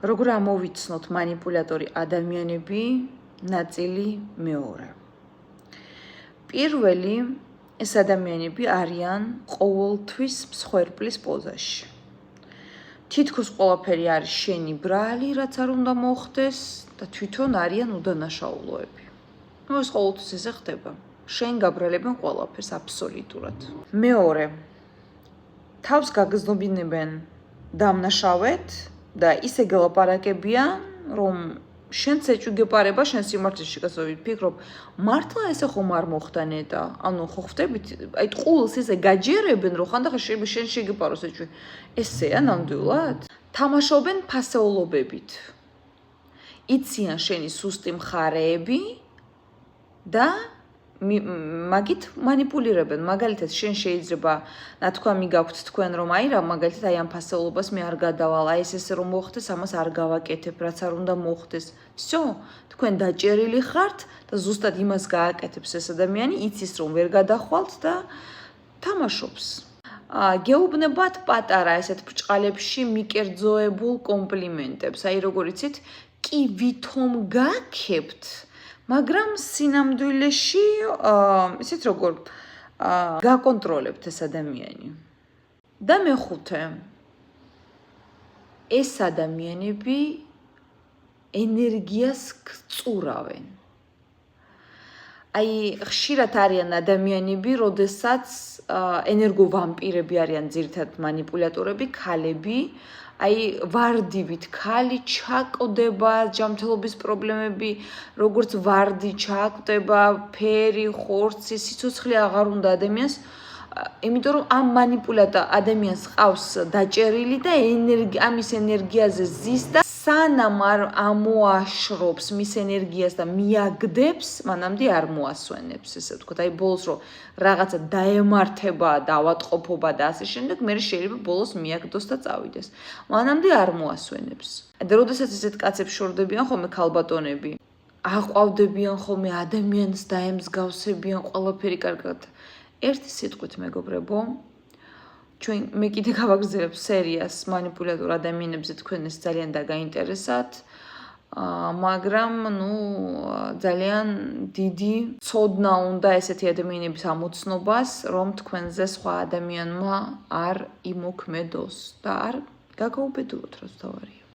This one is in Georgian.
როგორ ამოვიცნოთ манипуляტორი ადამიანები ნაწილი მეორე. პირველი ეს ადამიანები არიან ყოველთვის მსხვერპლის პოზაში. თითქოს ყველაფერი არის შენი ბრალი, რაც არ უნდა მოხდეს და თვითონ არიან უდანაშაულოები. ეს ყოველთვის ესე ხდება. შენ გაბრალებენ ყველაფერს აბსოლუტურად. მეორე თავს გაგზნობინებენ დამნაშავედ და ისე გელაპარაკებიან, რომ შენც ეჭვი გეპარება შენ სიმართლეში გასავით ფიქრობ, მართლა ესე ხომ არ მოხდა ნეტა? ანუ ხო ხვდებით, აი ყულს ესე გაჯერებენ, რომ ხანდახან შეიძლება შენ შეგეპაროს ეჭვი. ესეა ნამდვილად? თამაშობენ ფასეულობებით. იციან შენი სუსტი მხარეები და მაგით манипуლირებენ. მაგალითად, შენ შეიძლება ნათქვამი გაქვთ თქვენ, რომ აი რა, მაგალითად, აი ამ ფასეულობას მე არ გადავალ, აი ესე რომ მოხდეს, ამას არ გავაკეთებ, რაც არ უნდა მოხდეს. всё, თქვენ დაჭერილი ხართ და ზუსტად იმას გააკეთებს ეს ადამიანი, იცის რომ ვერ გადახვალთ და თამაშობს. გეუბნებათ პატარა ესეთ ბრჭყალებში მიკერძოებულ კომპლიმენტებს. აი როგორ იცით, კი ვითომ გაქებთ, მაგრამ სინამდვილეში ისეთ როგორ გაკონტროლებთ ეს ადამიანი. და მეხუთე, ეს ადამიანები ენერგიას გწურავენ. აი ხშირად არიან ადამიანები, როდესაც ენერგოვამპირები არიან ძირითადად манипуляტორები, ქალები, აი ვარდივით ქალი ჩაკვდება, ჯანმრთელობის პრობლემები, როგორც ვარდი ჩაკვდება, ფერი, ხორცი, სიცოცხლე აღარ უნდა ადამიანს, იმიტომ რომ ამ манипуляტორ ადამიანს ყავს დაჭერილი და ამის ენერგიაზე ზის და სანამ არ ამოაშრობს მის ენერგიას და მიაგდებს, მანამდე არ მოასვენებს, ესე ვთქვათ. აი ბოლოს რომ რაღაცა დაემართება და ავატყოფობა და ასე შემდეგ, მე შეიძლება ბოლოს მიაგდოს და წავიდეს. მანამდე არ მოასვენებს. და როდესაც ესეთ კაცებს შორდებიან ხოლმე ქალბატონები, აყვავდებიან ხოლმე ადამიანს დაემსგავსებიან ყველაფერი კარგად. ერთი სიტყვით მეგობრებო, მე კიდე გავაგზავნებ სერიას манипуляტორ ადამიანებზე, თქვენ ეს ძალიან დაგაინტერესათ, მაგრამ ძალიან დიდი ცოდნა უნდა ესეთი ადამიანების ამოცნობას, რომ თქვენზე სხვა ადამიანმა არ იმოქმედოს და არ გაგაუბედუროთ, რაც თავარია.